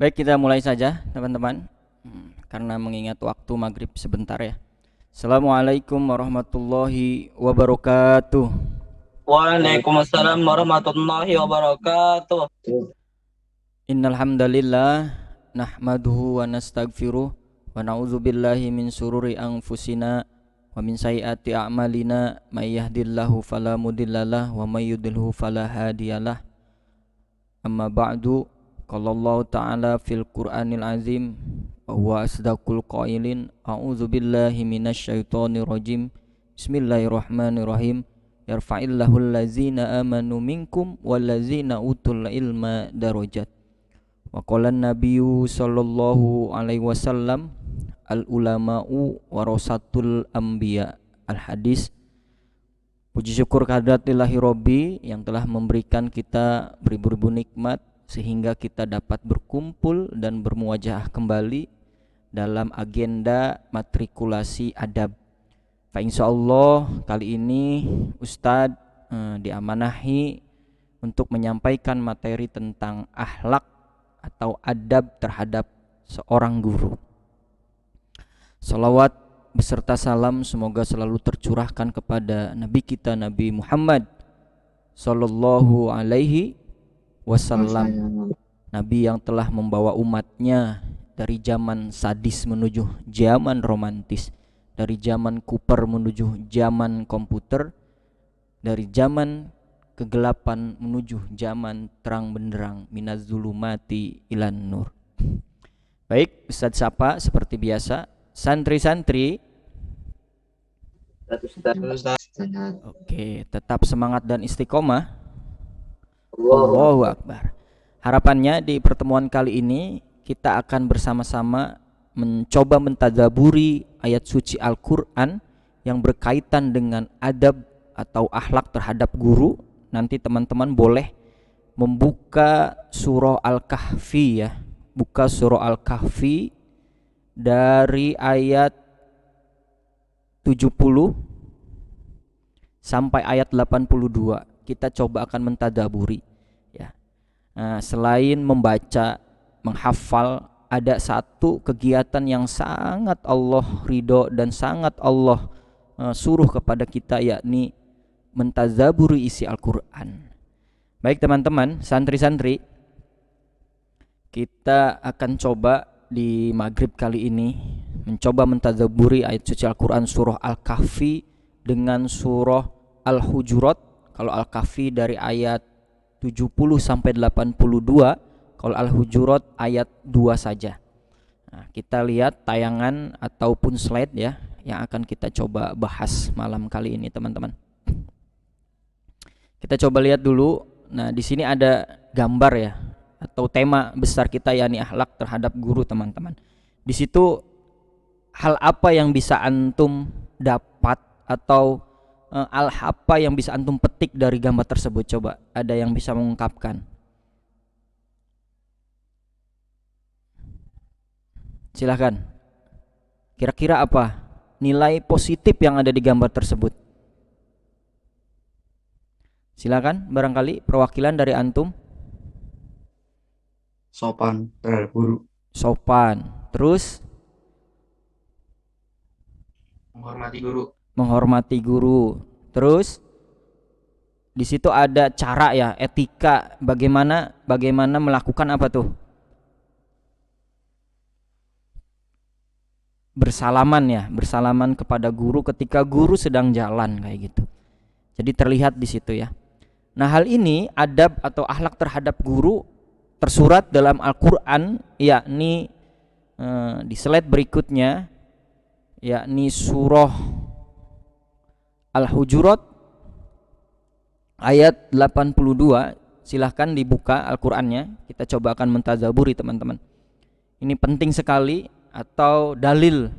Baik, kita mulai saja teman-teman. Karena mengingat waktu maghrib sebentar ya. Assalamualaikum warahmatullahi wabarakatuh. Waalaikumsalam warahmatullahi wabarakatuh. Innal hamdalillah nahmaduhu wa nastaghfiruh wa na'udzubillahi min sururi anfusina wa min sayyiati a'malina may yahdihillahu fala mudhillalah wa may yudhlilhu fala hadiyalah. Amma ba'du, qala Allah ta'ala fil Qur'anil azim wa huwa asdaqul qailin a'udzu billahi minasyaitonir rajim. Bismillahirrahmanirrahim. Yarfa'illahu allazina amanu minkum wallazina utul ilma darajat. Wa qala an-nabiyyu sallallahu alaihi wasallam al ulama'u warasatul anbiya. Al hadis. Puji syukur kehadirat Ilahi Robbi yang telah memberikan kita beribu-ribu nikmat sehingga kita dapat berkumpul dan bermuajah kembali dalam agenda matrikulasi adab. Insyaallah kali ini Ustadz diamanahi untuk menyampaikan materi tentang akhlak atau adab terhadap seorang guru. Salawat beserta salam semoga selalu tercurahkan kepada Nabi kita Nabi Muhammad Sallallahu Alaihi Wasallam, Nabi yang telah membawa umatnya dari zaman sadis menuju zaman romantis, dari zaman Cooper menuju zaman komputer, dari zaman kegelapan menuju zaman terang benderang, minaz zulumati ilan nur. Baik, Ustadz Sapa seperti biasa. Santri-santri, oke, tetap semangat dan istiqomah. Allahu Akbar. Harapannya di pertemuan kali ini kita akan bersama-sama mencoba mentadaburi ayat suci Al-Quran yang berkaitan dengan adab atau akhlak terhadap guru. Nanti teman-teman boleh membuka surah Al-Kahfi ya. Buka surah Al-Kahfi dari ayat 70 sampai ayat 82. Kita coba akan mentadaburi ya. Nah, selain membaca, menghafal, ada satu kegiatan yang sangat Allah ridho dan sangat Allah suruh kepada kita, yakni mentadaburi isi Al-Quran. Baik teman-teman, santri-santri, kita akan coba di maghrib kali ini mencoba mentadaburi ayat suci Al-Quran surah Al-Kahfi dengan surah Al-Hujurat. Kalau Al-Kahfi dari ayat 70 sampai 82, kalau Al-Hujurat ayat 2 saja. Nah, kita lihat tayangan ataupun slide ya yang akan kita coba bahas malam kali ini teman-teman. Kita coba lihat dulu. Nah, di sini ada gambar ya atau tema besar kita yakni akhlak terhadap guru teman-teman. Di situ hal apa yang bisa antum dapat atau apa yang bisa antum petik dari gambar tersebut? Coba ada yang bisa mengungkapkan? Silahkan. Kira-kira apa nilai positif yang ada di gambar tersebut? Silakan, barangkali perwakilan dari antum. Sopan terhadap guru, Sopan. Terus menghormati guru, menghormati guru. Terus di situ ada cara ya, etika, bagaimana melakukan apa tuh? Bersalaman ya, bersalaman kepada guru ketika guru sedang jalan kayak gitu. Jadi terlihat di situ ya. Nah, hal ini adab atau akhlak terhadap guru tersurat dalam Al-Qur'an, yakni di slide berikutnya, yakni surah Al-Hujurat ayat 82. Silahkan dibuka Al-Qur'annya, kita coba akan mentadaburi teman-teman. Ini penting sekali, atau dalil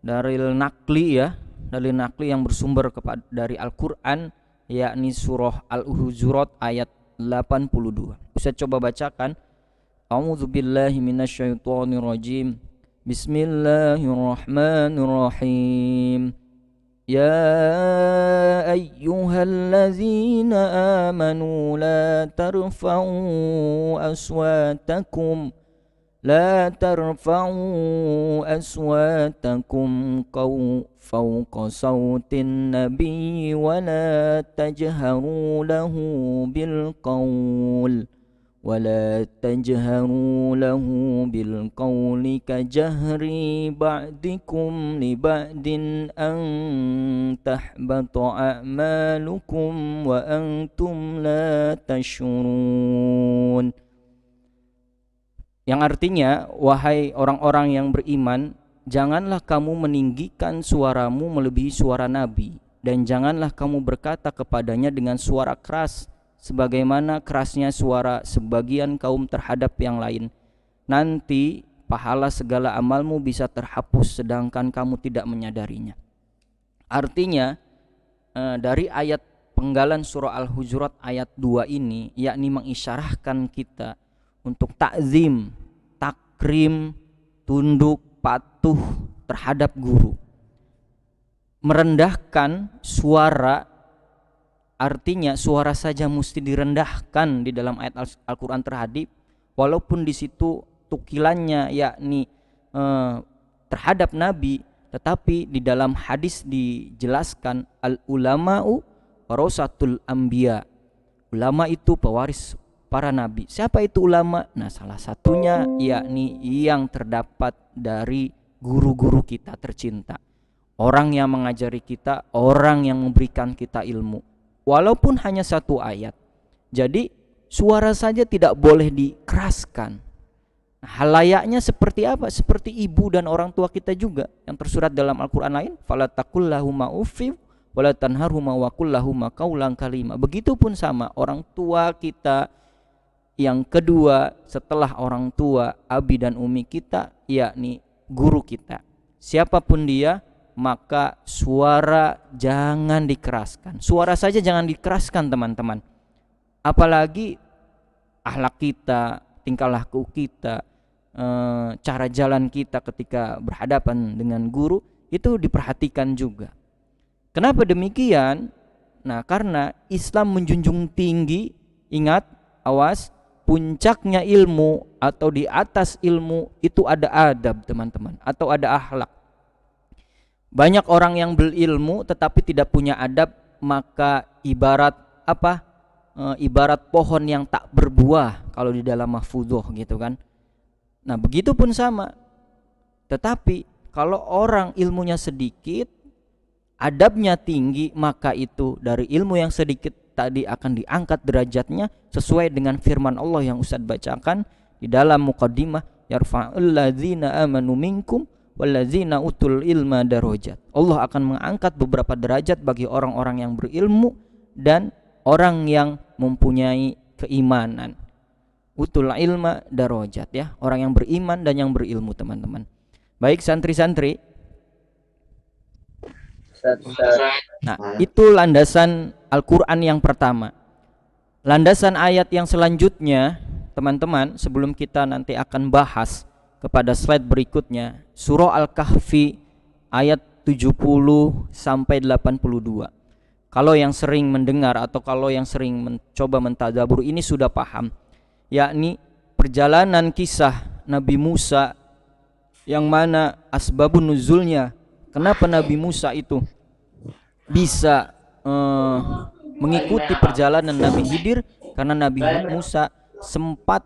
nakli ya, dalil nakli yang bersumber dari Al-Qur'an, yakni surah Al-Hujurat ayat 82. Bisa coba bacakan. A'udzubillahi minasyaitonirrajim. Bismillahirrahmanirrahim. Ya ayyuhallazina amanu la tarfa'u aswatakum لا ترفعوا أصواتكم فوق صوت النبي ولا تجهروا له بالقول كجهر بعضكم لبعض أن تحبط أعمالكم وأنتم لا تشعرون. Yang artinya, wahai orang-orang yang beriman, janganlah kamu meninggikan suaramu melebihi suara Nabi, dan janganlah kamu berkata kepadanya dengan suara keras sebagaimana kerasnya suara sebagian kaum terhadap yang lain. Nanti pahala segala amalmu bisa terhapus sedangkan kamu tidak menyadarinya. Artinya dari ayat penggalan surah Al-Hujurat ayat 2 ini, yakni mengisyarahkan kita untuk takzim, takrim, tunduk, patuh terhadap guru. Merendahkan suara, artinya suara saja mesti direndahkan di dalam ayat Al-Quran terhadap, walaupun di situ tukilannya yakni terhadap Nabi, tetapi di dalam hadis dijelaskan al-ulama'u warasatul anbiya. Ulama itu pewaris para nabi. Siapa itu ulama? Nah, salah satunya yakni yang terdapat dari guru-guru kita tercinta. Orang yang mengajari kita, orang yang memberikan kita ilmu. Walaupun hanya satu ayat. Jadi suara saja tidak boleh dikeraskan. Halayaknya seperti apa? Seperti ibu dan orang tua kita juga yang tersurat dalam Al-Quran lain, fala taqul lahuma uffin wala tanharhuma wa qul lahuma qaulan karima. Begitupun sama orang tua kita yang kedua setelah orang tua, abi dan umi kita, yakni guru kita. Siapapun dia, maka suara jangan dikeraskan. Suara saja jangan dikeraskan, teman-teman. Apalagi akhlak kita, tingkah laku kita, cara jalan kita ketika berhadapan dengan guru itu diperhatikan juga. Kenapa demikian? Nah, karena Islam menjunjung tinggi, ingat, awas, puncaknya ilmu atau di atas ilmu itu ada adab, teman-teman, atau ada akhlak. Banyak orang yang berilmu tetapi tidak punya adab, maka ibarat apa? Ibarat pohon yang tak berbuah kalau di dalam mahfudzoh gitu kan. Nah, begitupun sama. Tetapi kalau orang ilmunya sedikit, adabnya tinggi, maka itu dari ilmu yang sedikit tadi akan diangkat derajatnya sesuai dengan firman Allah yang Ustaz bacakan di dalam muqaddimah, yarfa'ul ladzina amanu minkum walladzina utul ilma darajat. Allah akan mengangkat beberapa derajat bagi orang-orang yang berilmu dan orang yang mempunyai keimanan. Utul ilma darajat, ya, orang yang beriman dan yang berilmu, teman-teman. Baik santri-santri. Nah, itu landasan Al-Quran yang pertama. Landasan ayat yang selanjutnya, teman-teman, sebelum kita nanti akan bahas kepada slide berikutnya, surah Al-Kahfi ayat 70 sampai 82. Kalau yang sering mendengar atau kalau yang sering mencoba mentadabur ini sudah paham, yakni perjalanan kisah Nabi Musa yang mana asbabun nuzulnya, kenapa Nabi Musa itu bisa mengikuti perjalanan Nabi Khidir, karena Nabi Musa sempat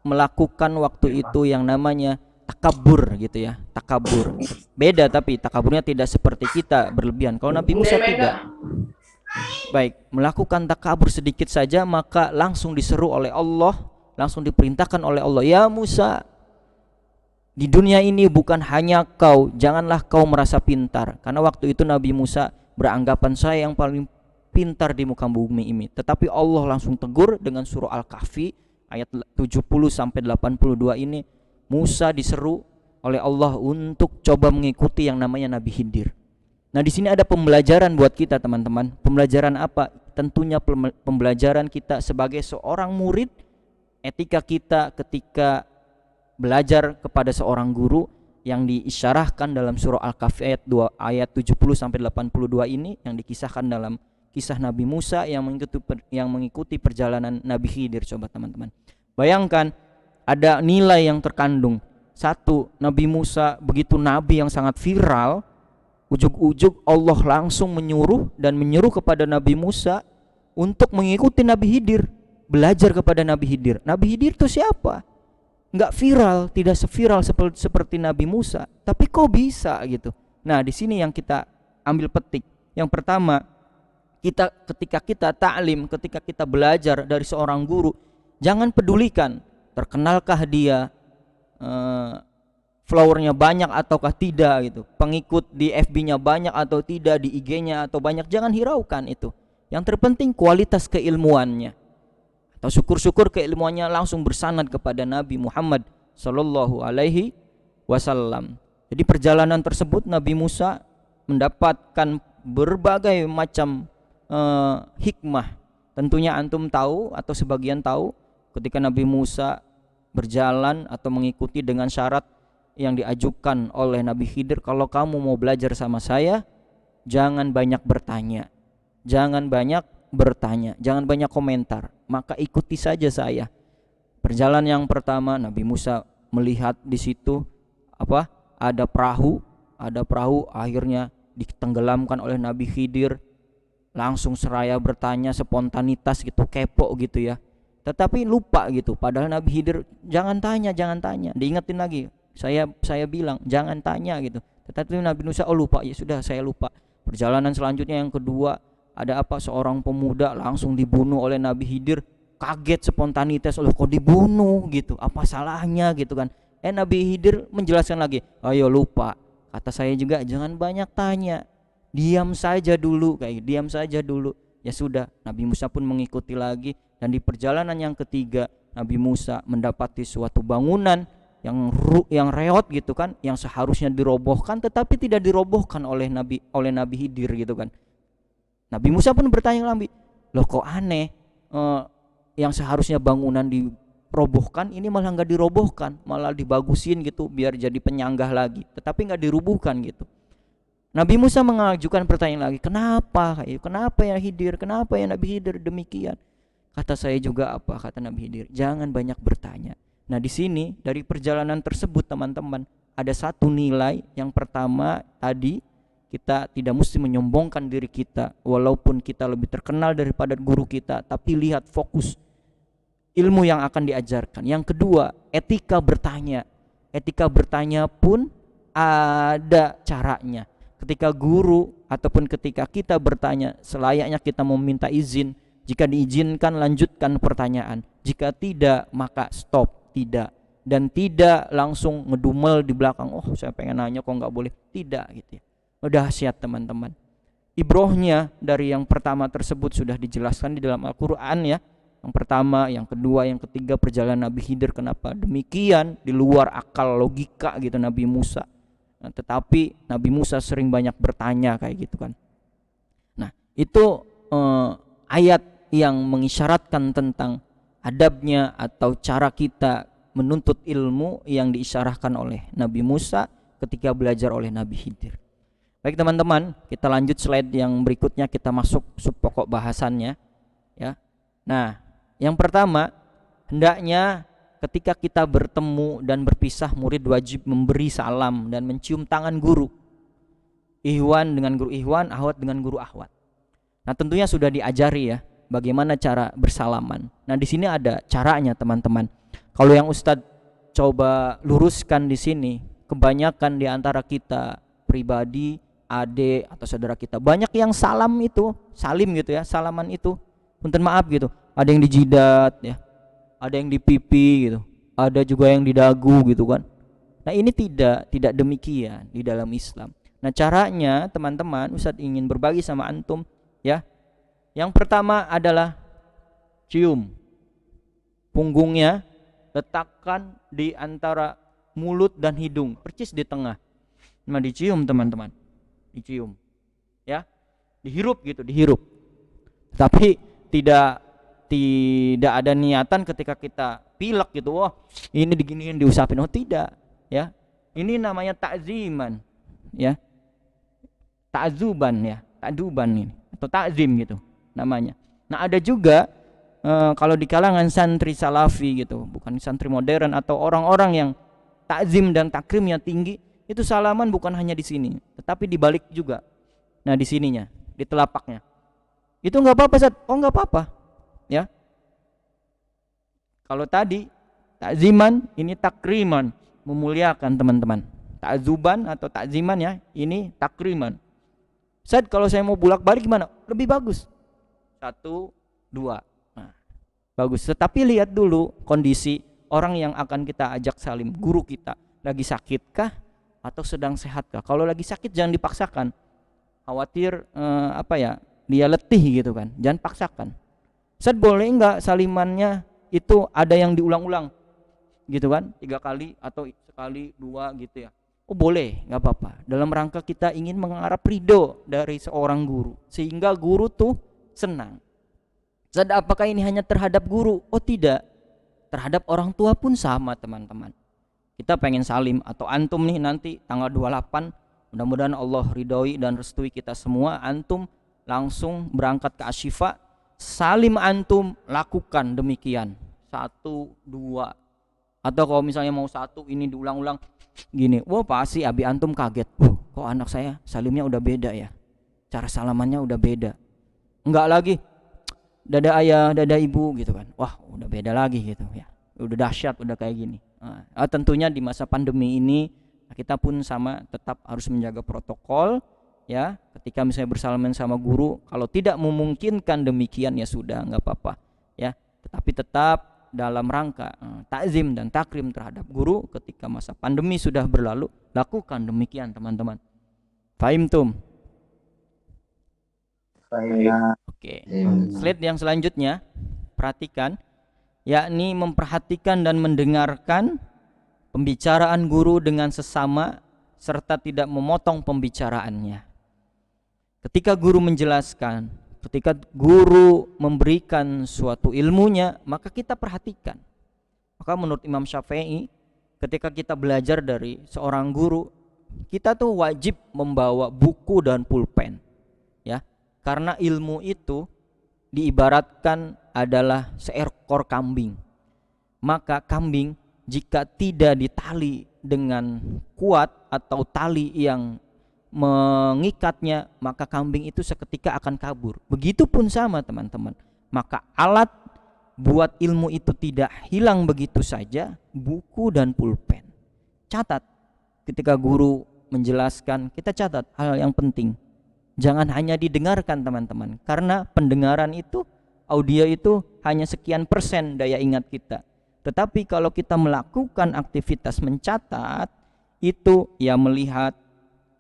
melakukan waktu itu yang namanya takabur gitu ya, takabur. Beda, tapi takaburnya tidak seperti kita berlebihan. Kalau Nabi Musa tidak. Baik, melakukan takabur sedikit saja maka langsung diseru oleh Allah, langsung diperintahkan oleh Allah, ya Musa, di dunia ini bukan hanya kau, janganlah kau merasa pintar, karena waktu itu Nabi Musa beranggapan saya yang paling pintar di muka bumi ini. Tetapi Allah langsung tegur dengan surah Al-Kahfi ayat 70 sampai 82 ini. Musa diseru oleh Allah untuk coba mengikuti yang namanya Nabi Khidir. Nah, di sini ada pembelajaran buat kita, teman-teman. Pembelajaran apa? Tentunya pembelajaran kita sebagai seorang murid, etika kita ketika belajar kepada seorang guru yang diisyarahkan dalam surah Al-Kahfi ayat 2 ayat 70 sampai 82 ini, yang dikisahkan dalam kisah Nabi Musa yang mengikuti perjalanan Nabi Khidir. Coba teman-teman bayangkan, ada nilai yang terkandung. Satu, Nabi Musa begitu nabi yang sangat viral, ujug-ujug Allah langsung menyuruh kepada Nabi Musa untuk mengikuti Nabi Khidir, belajar kepada Nabi Khidir. Nabi Khidir itu siapa? Nggak viral, tidak seviral seperti Nabi Musa, tapi kok bisa gitu. Nah, di sini yang kita ambil petik. Yang pertama, ketika kita ta'lim, ketika kita belajar dari seorang guru, jangan pedulikan terkenalkah dia, followernya banyak ataukah tidak gitu, pengikut di FB-nya banyak atau tidak, di IG-nya atau banyak, jangan hiraukan itu. Yang terpenting kualitas keilmuannya, atau syukur-syukur keilmuannya langsung bersanad kepada Nabi Muhammad Sallallahu Alaihi Wasallam. Jadi perjalanan tersebut Nabi Musa mendapatkan berbagai macam hikmah. Tentunya antum tahu atau sebagian tahu ketika Nabi Musa berjalan atau mengikuti dengan syarat yang diajukan oleh Nabi Khidir, kalau kamu mau belajar sama saya, jangan banyak bertanya, jangan banyak komentar, maka ikuti saja saya. Perjalanan yang pertama, Nabi Musa melihat di situ ada perahu, akhirnya ditenggelamkan oleh Nabi Khidir. Langsung seraya bertanya, spontanitas gitu, kepo gitu ya. Tetapi lupa gitu, padahal Nabi Khidir jangan tanya, diingetin lagi, saya bilang jangan tanya gitu. Tetapi Nabi Musa lupa, ya sudah saya lupa. Perjalanan selanjutnya yang kedua, ada seorang pemuda langsung dibunuh oleh Nabi Khidir. Kaget, spontanitas, kok dibunuh gitu, apa salahnya gitu kan. Nabi Khidir menjelaskan lagi, ayo lupa, kata saya juga jangan banyak tanya, diam saja dulu. Ya sudah, Nabi Musa pun mengikuti lagi. Dan di perjalanan yang ketiga, Nabi Musa mendapati suatu bangunan yang reot gitu kan, yang seharusnya dirobohkan tetapi tidak dirobohkan oleh Nabi Khidir gitu kan. Nabi Musa pun bertanya lagi, loh kok aneh, yang seharusnya bangunan dirobohkan ini malah nggak dirobohkan, malah dibagusin gitu biar jadi penyanggah lagi, tetapi nggak dirubuhkan gitu. Nabi Musa mengajukan pertanyaan lagi, kenapa ya Khidir, kenapa ya Nabi Khidir demikian? Kata saya juga kata Nabi Khidir, jangan banyak bertanya. Nah, di sini dari perjalanan tersebut teman-teman, ada satu nilai. Yang pertama tadi, kita tidak mesti menyombongkan diri kita walaupun kita lebih terkenal daripada guru kita, tapi lihat fokus ilmu yang akan diajarkan. Yang kedua, etika bertanya. Etika bertanya pun ada caranya. Ketika guru ataupun ketika kita bertanya, selayaknya kita meminta izin. Jika diizinkan, lanjutkan pertanyaan. Jika tidak, maka stop, tidak. Dan tidak langsung ngedumel di belakang, saya pengen nanya kok nggak boleh. Tidak gitu ya. Udah dahsyat teman-teman. Ibrohnya dari yang pertama tersebut sudah dijelaskan di dalam Al-Quran ya. Yang pertama, yang kedua, yang ketiga, perjalanan Nabi Khidir kenapa demikian di luar akal logika gitu Nabi Musa. Nah, tetapi Nabi Musa sering banyak bertanya kayak gitu kan. Nah, itu ayat yang mengisyaratkan tentang adabnya atau cara kita menuntut ilmu yang diisyarahkan oleh Nabi Musa ketika belajar oleh Nabi Khidir. Baik teman-teman, kita lanjut slide yang berikutnya, kita masuk sub pokok bahasannya ya. Nah, yang pertama, hendaknya ketika kita bertemu dan berpisah, murid wajib memberi salam dan mencium tangan guru. Ikhwan dengan guru ikhwan, ahwat dengan guru ahwat. Nah, tentunya sudah diajari ya bagaimana cara bersalaman. Nah, di sini ada caranya teman-teman. Kalau yang Ustadz coba luruskan di sini, kebanyakan di antara kita pribadi, adik atau saudara kita, banyak yang salim gitu ya, salaman itu, punten maaf gitu, ada yang di jidat ya, ada yang di pipi gitu, ada juga yang di dagu gitu kan. Nah, ini tidak demikian di dalam Islam. Nah, caranya teman-teman, Ustadz ingin berbagi sama antum ya. Yang pertama adalah cium. Punggungnya letakkan di antara mulut dan hidung, persis di tengah. Nah, dicium teman-teman. Dicium. Ya. Dihirup gitu, dihirup. Tapi tidak ada niatan ketika kita pilek gitu, ini diginiin diusapin. Tidak, ya. Ini namanya takziman, ya. Ta'zuban ya, ta'duban ini atau takzim gitu namanya. Nah, ada juga kalau di kalangan santri salafi gitu, bukan santri modern atau orang-orang yang takzim dan takrimnya tinggi, itu salaman bukan hanya di sini, tetapi di balik juga. Nah, di sininya, di telapaknya. Itu nggak apa-apa, Ustaz. Oh, nggak apa-apa. Ya. Kalau tadi takziman, ini takriman, memuliakan teman-teman. Takzuban atau takziman ya, ini takriman. Ustaz, kalau saya mau bolak-balik gimana? Lebih bagus. 1, 2. Nah, bagus. Tetapi lihat dulu kondisi orang yang akan kita ajak salim, guru kita. Lagi sakitkah atau sedang sehatkah? Kalau lagi sakit jangan dipaksakan. Khawatir dia letih gitu kan. Jangan paksakan. Ustaz, boleh enggak salimannya itu ada yang diulang-ulang gitu kan, 3 kali atau sekali 2 gitu ya? Oh boleh, nggak apa-apa. Dalam rangka kita ingin mengharap ridho dari seorang guru, sehingga guru tuh senang. Ustaz, apakah ini hanya terhadap guru? Oh tidak, terhadap orang tua pun sama teman-teman. Kita pengen salim atau antum nih nanti tanggal 28, mudah-mudahan Allah ridhoi dan restui kita semua, antum langsung berangkat ke Asyifa, salim antum lakukan demikian 1, 2, atau kalau misalnya mau 1 ini diulang-ulang gini, wah pasti abi antum kaget, kok anak saya salimnya udah beda ya, cara salamannya udah beda, enggak lagi dada ayah dada ibu gitu kan, wah udah beda lagi gitu ya, udah dahsyat, udah kayak gini. Nah, tentunya di masa pandemi ini kita pun sama tetap harus menjaga protokol ya. Ketika misalnya bersalaman sama guru, kalau tidak memungkinkan demikian ya sudah, nggak apa-apa ya, tetapi tetap dalam rangka takzim dan takrim terhadap guru ketika masa pandemi sudah berlalu, lakukan demikian teman-teman. Fahimtum? Oke. Slide yang selanjutnya perhatikan, yakni memperhatikan dan mendengarkan pembicaraan guru dengan sesama serta tidak memotong pembicaraannya. Ketika guru menjelaskan, ketika guru memberikan suatu ilmunya, maka kita perhatikan. Maka menurut Imam Syafi'i, ketika kita belajar dari seorang guru, kita tuh wajib membawa buku dan pulpen, ya, karena ilmu itu diibaratkan adalah seekor kambing. Maka kambing jika tidak ditali dengan kuat atau tali yang mengikatnya, maka kambing itu seketika akan kabur. Begitupun sama teman-teman. Maka alat buat ilmu itu tidak hilang begitu saja, buku dan pulpen. Catat ketika guru menjelaskan, kita catat hal yang penting. Jangan hanya didengarkan teman-teman, karena pendengaran itu, audio itu hanya sekian persen daya ingat kita. Tetapi kalau kita melakukan aktivitas mencatat, itu ya melihat,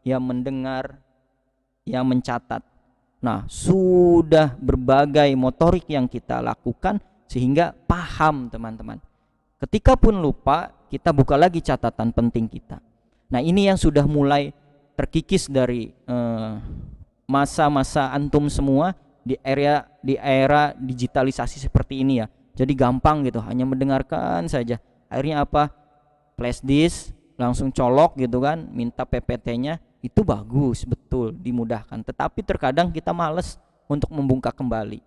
ya mendengar, ya mencatat. Nah, sudah berbagai motorik yang kita lakukan sehingga paham teman-teman. Ketika pun lupa, kita buka lagi catatan penting kita. Nah, ini yang sudah mulai terkikis dari masa-masa antum semua di era digitalisasi seperti ini ya. Jadi gampang gitu, hanya mendengarkan saja. Akhirnya apa? Flash disk, langsung colok gitu kan, minta PPT-nya. Itu bagus, betul, dimudahkan. Tetapi terkadang kita malas untuk membungkak kembali.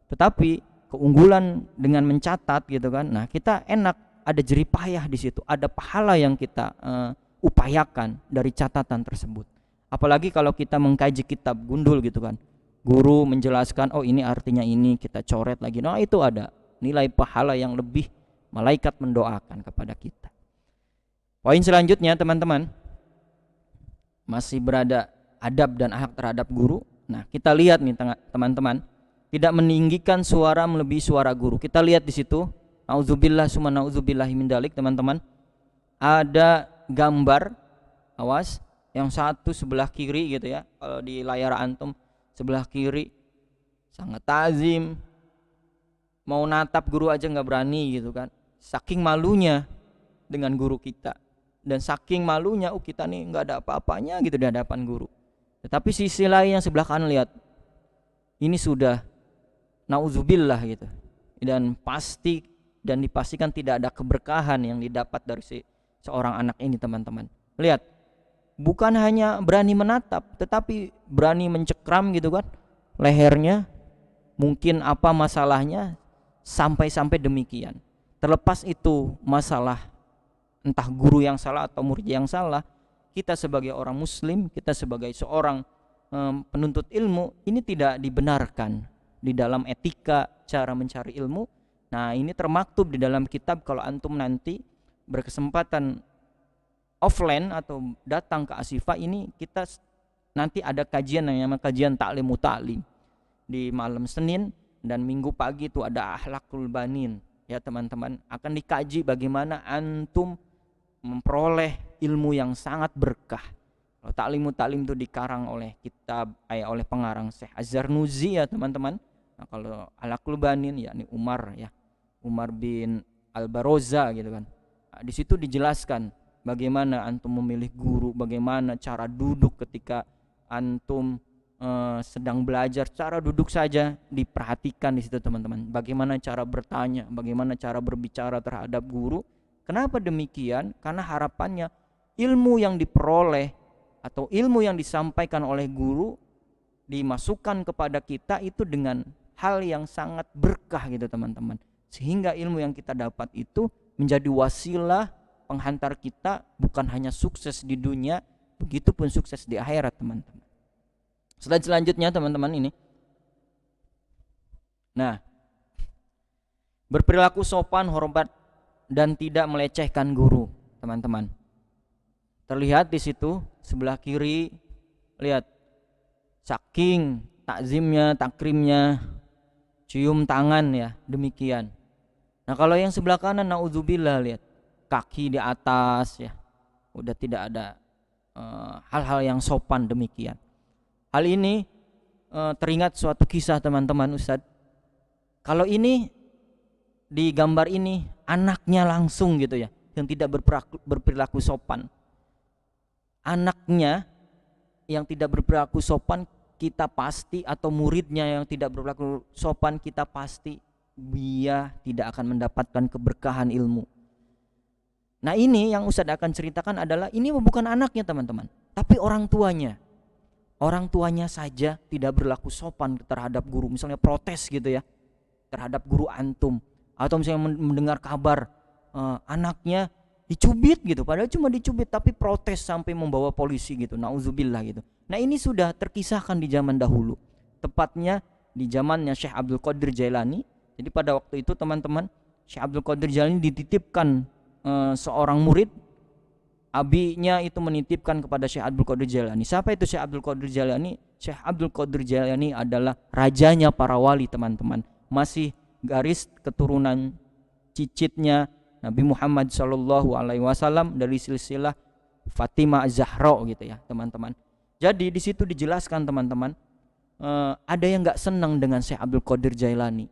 Tetapi keunggulan dengan mencatat gitu kan, nah kita enak, ada jerih payah di situ, ada pahala yang kita upayakan dari catatan tersebut. Apalagi kalau kita mengkaji kitab gundul gitu kan, guru menjelaskan, oh ini artinya ini, kita coret lagi, nah itu ada nilai pahala yang lebih, malaikat mendoakan kepada kita. Poin selanjutnya teman-teman, masih berada adab dan akhlak terhadap guru. Nah, kita lihat nih teman-teman, tidak meninggikan suara melebihi suara guru. Kita lihat di situ, auzubillah summa nauzubillahi min dalik teman-teman. Ada gambar, awas, yang satu sebelah kiri gitu ya. Kalau di layar antum sebelah kiri sangat tazim, mau natap guru aja nggak berani gitu kan. Saking malunya dengan guru kita. Dan saking malunya, kita nih nggak ada apa-apanya gitu di hadapan guru. Tetapi sisi lain yang sebelah kanan lihat, ini sudah nauzubillah gitu, dan pasti dan dipastikan tidak ada keberkahan yang didapat dari seorang anak ini teman-teman. Lihat, bukan hanya berani menatap, tetapi berani mencekram gitu kan lehernya, mungkin apa masalahnya, sampai demikian. Terlepas itu masalah entah guru yang salah atau murid yang salah, kita sebagai orang muslim, kita sebagai seorang penuntut ilmu, ini tidak dibenarkan di dalam etika cara mencari ilmu. Nah, ini termaktub di dalam kitab. Kalau antum nanti berkesempatan offline atau datang ke Ashifa, ini kita nanti ada kajian yang namanya kajian ta'lim muta'lim di malam Senin, dan Minggu pagi itu ada Akhlakul Banin. Ya teman-teman, akan dikaji bagaimana antum memperoleh ilmu yang sangat berkah. Kalau ta'lim muta'lim itu dikarang oleh kitab oleh pengarang Syekh Az-Zarnuzi ya teman-teman. Nah, kalau Akhlakul Banin yakni Umar bin Al-Baroza gitu kan. Nah, di situ dijelaskan bagaimana antum memilih guru, bagaimana cara duduk ketika antum sedang belajar, cara duduk saja diperhatikan di situ teman-teman. Bagaimana cara bertanya, bagaimana cara berbicara terhadap guru. Kenapa demikian? Karena harapannya ilmu yang diperoleh atau ilmu yang disampaikan oleh guru dimasukkan kepada kita itu dengan hal yang sangat berkah gitu teman-teman. Sehingga ilmu yang kita dapat itu menjadi wasilah penghantar kita bukan hanya sukses di dunia, begitupun sukses di akhirat teman-teman. Selanjutnya teman-teman ini. Nah, berperilaku sopan, hormat dan tidak melecehkan guru, teman-teman. Terlihat di situ sebelah kiri, lihat saking takzimnya, takrimnya, cium tangan ya, demikian. Nah, kalau yang sebelah kanan naudzubillah, lihat kaki di atas ya. Udah tidak ada hal-hal yang sopan demikian. Hal ini teringat suatu kisah teman-teman Ustadz. Kalau ini di gambar ini anaknya langsung gitu ya, yang tidak berperilaku sopan. Anaknya yang tidak berperilaku sopan kita pasti, atau muridnya yang tidak berperilaku sopan kita pasti, dia tidak akan mendapatkan keberkahan ilmu. Nah, ini yang Ustadz akan ceritakan adalah ini bukan anaknya teman-teman, tapi orang tuanya. Orang tuanya saja tidak berlaku sopan terhadap guru, misalnya protes gitu ya terhadap guru antum, atau misalnya mendengar kabar anaknya dicubit gitu, padahal cuma dicubit tapi protes sampai membawa polisi gitu, nauzubillah gitu. Nah, ini sudah terkisahkan di zaman dahulu, tepatnya di zamannya Syekh Abdul Qadir Jailani. Jadi pada waktu itu teman-teman, Syekh Abdul Qadir Jailani dititipkan seorang murid, abinya itu menitipkan kepada Syekh Abdul Qadir Jailani. Siapa itu Syekh Abdul Qadir Jailani? Syekh Abdul Qadir Jailani adalah rajanya para wali teman-teman, masih garis keturunan cicitnya Nabi Muhammad SAW dari silsilah Fatimah Az-Zahra gitu ya teman-teman. Jadi di situ dijelaskan teman-teman, ada yang nggak senang dengan Syekh Abdul Qadir Jailani.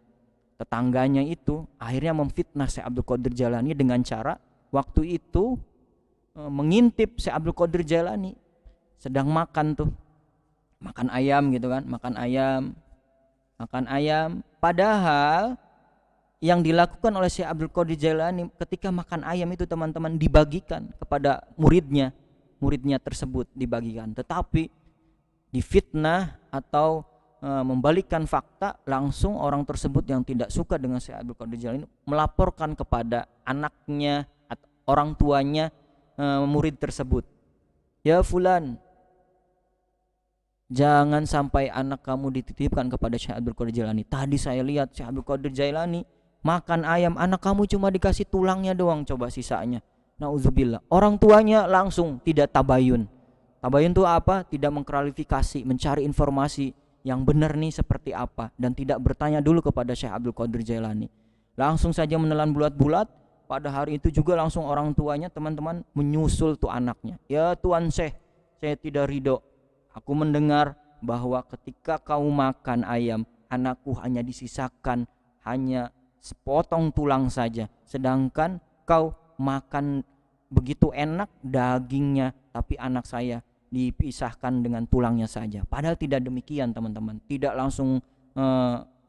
Tetangganya itu akhirnya memfitnah Syekh Abdul Qadir Jailani dengan cara waktu itu mengintip Syekh Abdul Qadir Jailani sedang makan tuh, makan ayam gitu kan, makan ayam. Padahal yang dilakukan oleh Syekh Abdul Qadir Jailani ketika makan ayam itu teman-teman dibagikan kepada muridnya tersebut dibagikan, tetapi difitnah atau membalikkan fakta, langsung orang tersebut yang tidak suka dengan Syekh Abdul Qadir Jailani melaporkan kepada anaknya atau orang tuanya murid tersebut. Ya fulan, jangan sampai anak kamu dititipkan kepada Syekh Abdul Qadir Jailani. Tadi saya lihat Syekh Abdul Qadir Jailani makan ayam, anak kamu cuma dikasih tulangnya doang, coba sisanya. Nauzubillah. Orang tuanya langsung tidak tabayun. Tabayun itu apa? Tidak mengklarifikasi, mencari informasi yang benar nih seperti apa, dan tidak bertanya dulu kepada Syekh Abdul Qadir Jailani. Langsung saja menelan bulat-bulat. Pada hari itu juga langsung orang tuanya teman-teman menyusul tuh anaknya. Ya Tuan Syekh, saya tidak ridho. Aku mendengar bahwa ketika kau makan ayam, anakku hanya disisakan hanya sepotong tulang saja, sedangkan kau makan begitu enak dagingnya, tapi anak saya dipisahkan dengan tulangnya saja. Padahal tidak demikian teman-teman, tidak langsung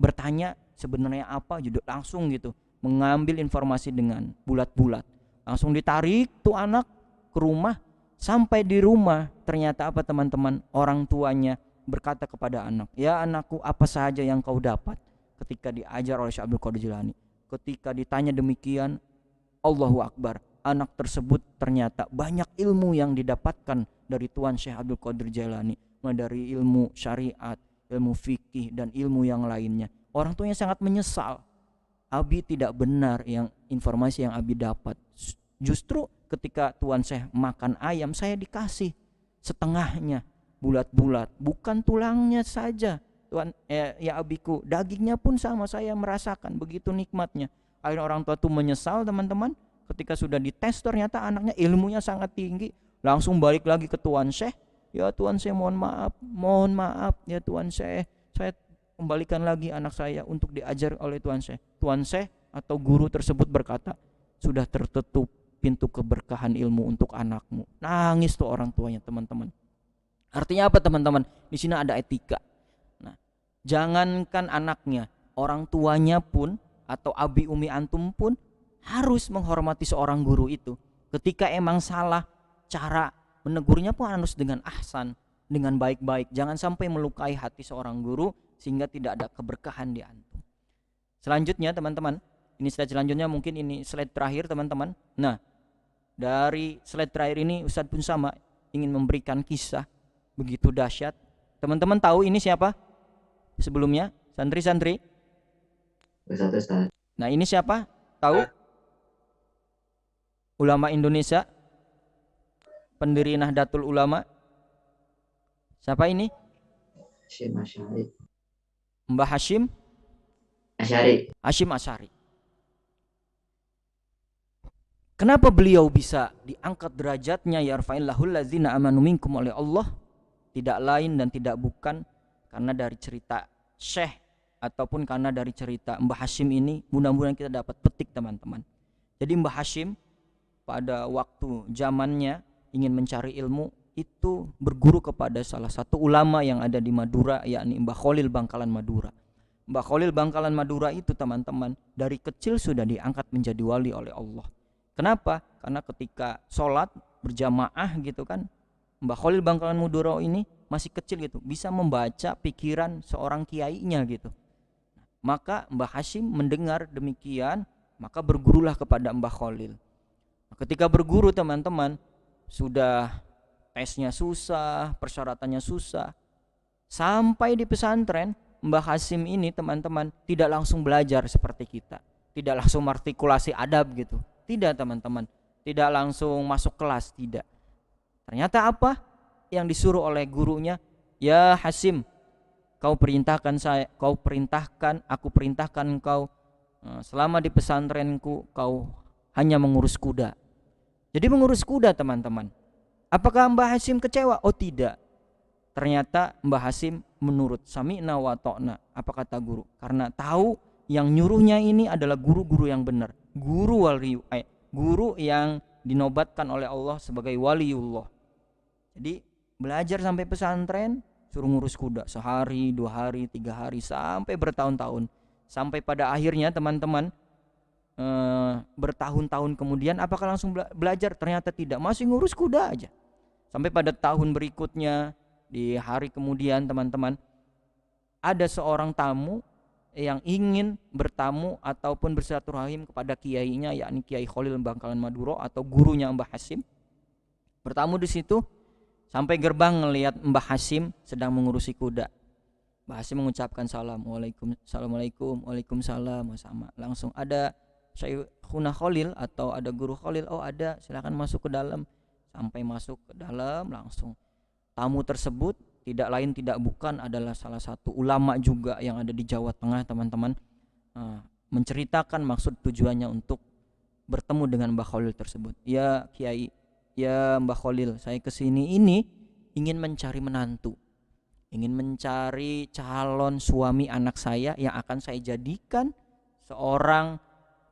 bertanya sebenarnya apa, jadi langsung gitu mengambil informasi dengan bulat-bulat, langsung ditarik tuh anak ke rumah. Sampai di rumah ternyata apa teman-teman, orang tuanya berkata kepada anak, ya anakku, apa saja yang kau dapat ketika diajar oleh Syekh Abdul Qadir Jilani. Ketika ditanya demikian, Allahu Akbar, anak tersebut ternyata banyak ilmu yang didapatkan dari Tuan Syekh Abdul Qadir Jilani, dari ilmu syariat, ilmu fikih, dan ilmu yang lainnya. Orang tuanya sangat menyesal, Abi tidak benar yang informasi yang Abi dapat. Justru ketika Tuan Syekh makan ayam, saya dikasih setengahnya, bulat-bulat, bukan tulangnya saja. Tuan, ya Abiku, dagingnya pun sama, saya merasakan begitu nikmatnya. Akhirnya orang tua tuh menyesal teman-teman. Ketika sudah dites ternyata anaknya ilmunya sangat tinggi, langsung balik lagi ke Tuan Syekh. Ya Tuan Syekh, mohon maaf ya Tuan Syekh, saya kembalikan lagi anak saya untuk diajar oleh Tuan Syekh. Tuan Syekh atau guru tersebut berkata, sudah tertutup pintu keberkahan ilmu untuk anakmu. Nangis tuh orang tuanya teman-teman. Artinya apa teman-teman? Di sini ada etika. Nah, jangankan anaknya, orang tuanya pun atau abi umi antum pun harus menghormati seorang guru itu. Ketika emang salah, cara menegurnya pun harus dengan ahsan, dengan baik-baik. Jangan sampai melukai hati seorang guru sehingga tidak ada keberkahan di antum. Selanjutnya teman-teman, ini slide selanjutnya, mungkin ini slide terakhir teman-teman. Nah, dari slide terakhir ini Ustadz pun sama ingin memberikan kisah begitu dahsyat. Teman-teman tahu ini siapa? Sebelumnya, santri-santri. Ustaz. Nah, ini siapa? Tahu? Ulama Indonesia, pendiri Nahdlatul Ulama. Siapa ini? Hashim Asy'ari. Mbah Hashim Asy'ari. Kenapa beliau bisa diangkat derajatnya, yarfa'illahul ladzina amanu minkum, oleh Allah? Tidak lain dan tidak bukan karena dari cerita Syekh ataupun karena dari cerita Mbah Hashim ini. Mudah-mudahan kita dapat petik teman-teman. Jadi Mbah Hashim pada waktu zamannya ingin mencari ilmu itu berguru kepada salah satu ulama yang ada di Madura, yakni Mbah Khalil Bangkalan Madura. Mbah Khalil Bangkalan Madura itu teman-teman dari kecil sudah diangkat menjadi wali oleh Allah. Kenapa? Karena ketika sholat berjamaah gitu kan, Mbah Khalil Bangkalan Madura ini masih kecil gitu, bisa membaca pikiran seorang kiainya gitu. Maka Mbah Hashim mendengar demikian, maka bergurulah kepada Mbah Khalil. Ketika berguru teman-teman, sudah tesnya susah, persyaratannya susah. Sampai di pesantren, Mbah Hashim ini teman-teman tidak langsung belajar seperti kita, tidak langsung artikulasi adab gitu, tidak teman-teman, tidak langsung masuk kelas, tidak. Ternyata apa yang disuruh oleh gurunya? Ya Hashim, aku perintahkan engkau selama di pesantrenku kau hanya mengurus kuda. Jadi mengurus kuda teman-teman. Apakah Mbah Hashim kecewa? Oh tidak. Ternyata Mbah Hashim menurut, sami'na wa ta'na. Apa kata guru? Karena tahu yang nyuruhnya ini adalah guru-guru yang benar. Guru yang dinobatkan oleh Allah sebagai waliullah. Jadi belajar sampai pesantren, suruh ngurus kuda sehari, 2 hari, 3 hari, sampai bertahun-tahun. Sampai pada akhirnya teman-teman, bertahun-tahun kemudian apakah langsung belajar? Ternyata tidak, masih ngurus kuda aja. Sampai pada tahun berikutnya, di hari kemudian teman-teman, ada seorang tamu yang ingin bertamu ataupun bersilaturahim kepada kiainya, yakni Kiai Khalil Bangkalan Madura atau gurunya Mbah Hashim. Bertamu di situ, sampai gerbang melihat Mbah Hashim sedang mengurusi kuda. Mbah Hashim mengucapkan salam, Assalamualaikum, Waalaikumsalam, sama. Langsung ada Syekhuna Khalil atau ada guru Khalil, oh ada, silakan masuk ke dalam. Sampai masuk ke dalam, langsung tamu tersebut tidak lain tidak bukan adalah salah satu ulama juga yang ada di Jawa Tengah teman-teman, menceritakan maksud tujuannya untuk bertemu dengan Mbah Khalil tersebut. Ya Kiai, ya Mbah Khalil, saya kesini ini ingin mencari menantu, ingin mencari calon suami anak saya yang akan saya jadikan seorang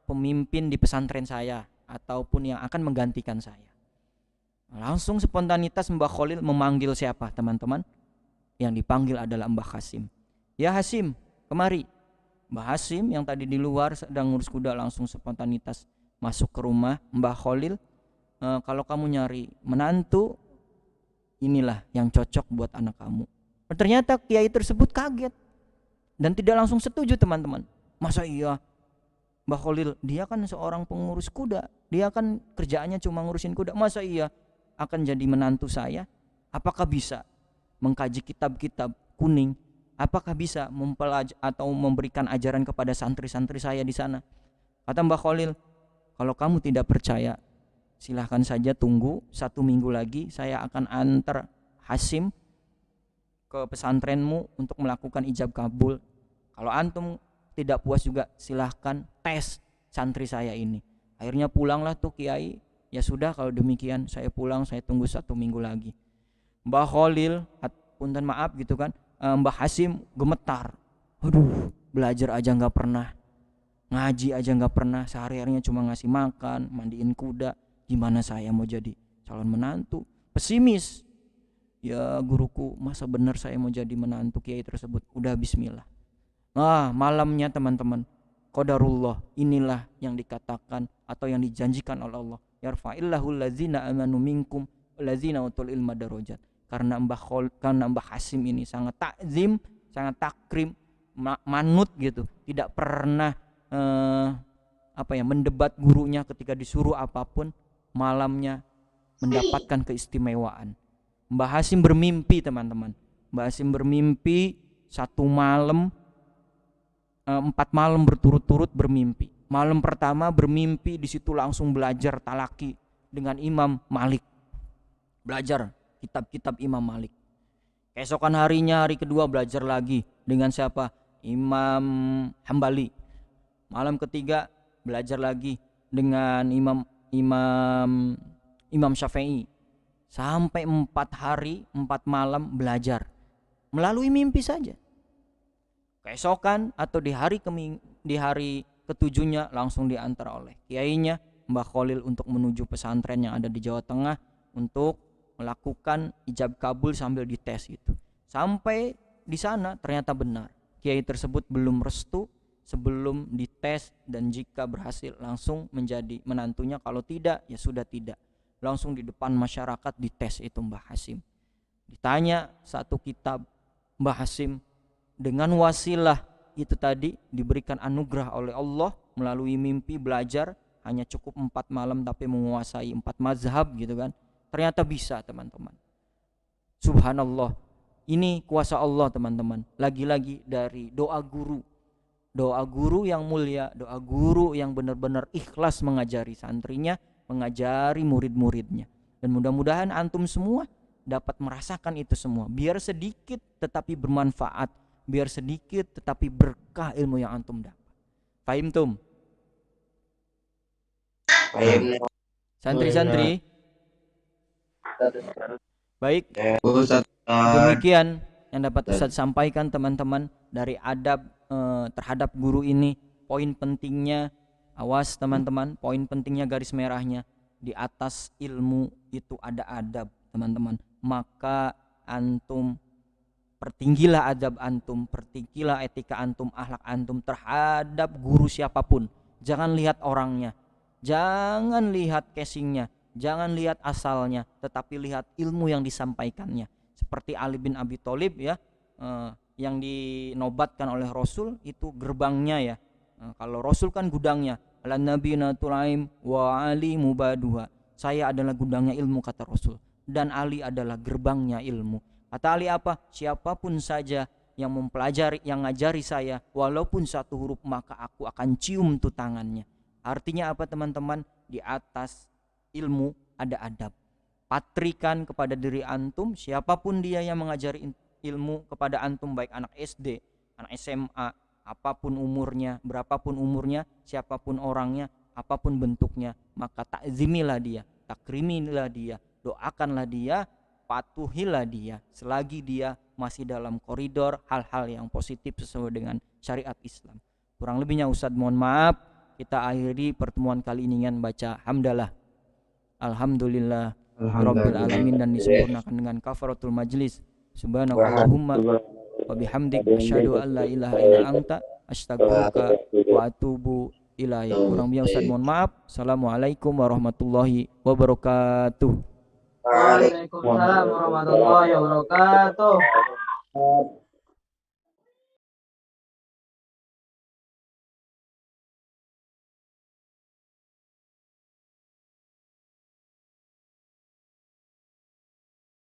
pemimpin di pesantren saya ataupun yang akan menggantikan saya. Langsung spontanitas Mbah Khalil memanggil siapa teman-teman? Yang dipanggil adalah Mbah Hashim. Ya Hashim, kemari. Mbah Hashim yang tadi di luar sedang ngurus kuda langsung spontanitas masuk ke rumah Mbah Khalil. Kalau kamu nyari menantu, inilah yang cocok buat anak kamu. Ternyata kiai tersebut kaget. dan tidak langsung setuju teman-teman. Masa iya Mbah Khalil, dia kan seorang pengurus kuda, dia kan kerjaannya cuma ngurusin kuda, masa iya akan jadi menantu saya? Apakah bisa mengkaji kitab-kitab kuning? Apakah bisa atau memberikan ajaran kepada santri-santri saya di sana? Kata Mbah Khalil, kalau kamu tidak percaya, silahkan saja tunggu 1 minggu lagi, saya akan antar Hasim ke pesantrenmu untuk melakukan ijab kabul. Kalau antum tidak puas juga, silahkan tes santri saya ini. Akhirnya pulanglah tuh kiai. Ya sudah, kalau demikian saya pulang, saya tunggu 1 minggu lagi. Mbah Khalil, punten maaf gitu kan, Mbah Hasim gemetar. Aduh, belajar aja nggak pernah, ngaji aja nggak pernah, sehari-harinya cuma ngasih makan, mandiin kuda. Gimana saya mau jadi calon menantu? Pesimis. Ya guruku, masa benar saya mau jadi menantu kiai tersebut? Udah bismillah. Nah, malamnya teman-teman, qadarullah, inilah yang dikatakan atau yang dijanjikan oleh Allah. Yarfa'illahul ladzina amanu minkum walladzina utul ilma darajat. Karena Mbah Hasim ini sangat takzim, sangat takrim, manut gitu. Tidak pernah mendebat gurunya ketika disuruh apapun, malamnya mendapatkan keistimewaan. Mbah Hasim bermimpi teman-teman. Mbah Hasim bermimpi 1 malam, 4 malam berturut-turut bermimpi. Malam pertama bermimpi di situ langsung belajar talaki dengan Imam Malik. Belajar kitab-kitab Imam Malik. Keesokan harinya, hari kedua belajar lagi dengan siapa? Imam Hambali. Malam ketiga belajar lagi dengan Imam Syafi'i. Sampai 4 hari 4 malam belajar melalui mimpi saja. Keesokan atau di hari ketujuhnya langsung diantar oleh kiainya Mbah Khalil untuk menuju pesantren yang ada di Jawa Tengah untuk melakukan ijab kabul sambil dites itu. Sampai di sana ternyata benar, kiai tersebut belum restu sebelum dites, dan jika berhasil langsung menjadi menantunya, kalau tidak ya sudah tidak. Langsung di depan masyarakat dites itu Mbah Hasim. Ditanya 1 kitab, Mbah Hasim dengan wasilah itu tadi diberikan anugerah oleh Allah melalui mimpi belajar hanya cukup 4 malam tapi menguasai 4 mazhab gitu kan. Ternyata bisa teman-teman. Subhanallah. Ini kuasa Allah teman-teman. Lagi-lagi dari doa guru. Doa guru yang mulia, doa guru yang benar-benar ikhlas mengajari santrinya, mengajari murid-muridnya. Dan mudah-mudahan antum semua dapat merasakan itu semua. Biar sedikit tetapi bermanfaat, biar sedikit tetapi berkah ilmu yang antum dapat. Fahim tum? Fahim. Santri-santri. Baik. Demikian yang dapat Ustaz sampaikan teman-teman dari adab terhadap guru ini. Poin pentingnya, awas teman-teman, poin pentingnya garis merahnya, di atas ilmu itu ada adab teman-teman. Maka antum pertinggilah adab antum, pertinggilah etika antum, akhlak antum terhadap guru siapapun. Jangan lihat orangnya, jangan lihat casingnya, jangan lihat asalnya, tetapi lihat ilmu yang disampaikannya. Seperti Ali bin Abi Thalib ya, yang dinobatkan oleh Rasul itu gerbangnya ya. Kalau Rasul kan gudangnya, ala nabiyina tulaim wa ali mubaduha. Saya adalah gudangnya ilmu kata Rasul, dan Ali adalah gerbangnya ilmu. Kata Ali apa? Siapapun saja yang mempelajari, yang ngajari saya walaupun 1 huruf, maka aku akan cium tuh tangannya. Artinya apa teman-teman? Di atas ilmu ada adab. Patrikan kepada diri antum, siapapun dia yang mengajari ilmu kepada antum, baik anak SD, anak SMA, apapun umurnya, berapapun umurnya, siapapun orangnya, apapun bentuknya, maka takzimilah dia, takrimilah dia, doakanlah dia, patuhilah dia selagi dia masih dalam koridor hal-hal yang positif sesuai dengan syariat Islam. Kurang lebihnya Ustadz mohon maaf. Kita akhiri pertemuan kali ini dengan baca hamdalah. Alhamdulillah Rabbil alamin, dan disempurnakan dengan kafaratul majlis. Subhanakallahumma wa bihamdik asyhadu an la ilaha illa anta astaghfiruka wa atubu ilaik. Kurang lebihnya Ustaz mohon maaf. Assalamualaikum warahmatullahi wabarakatuh. Waalaikumsalam warahmatullahi wabarakatuh.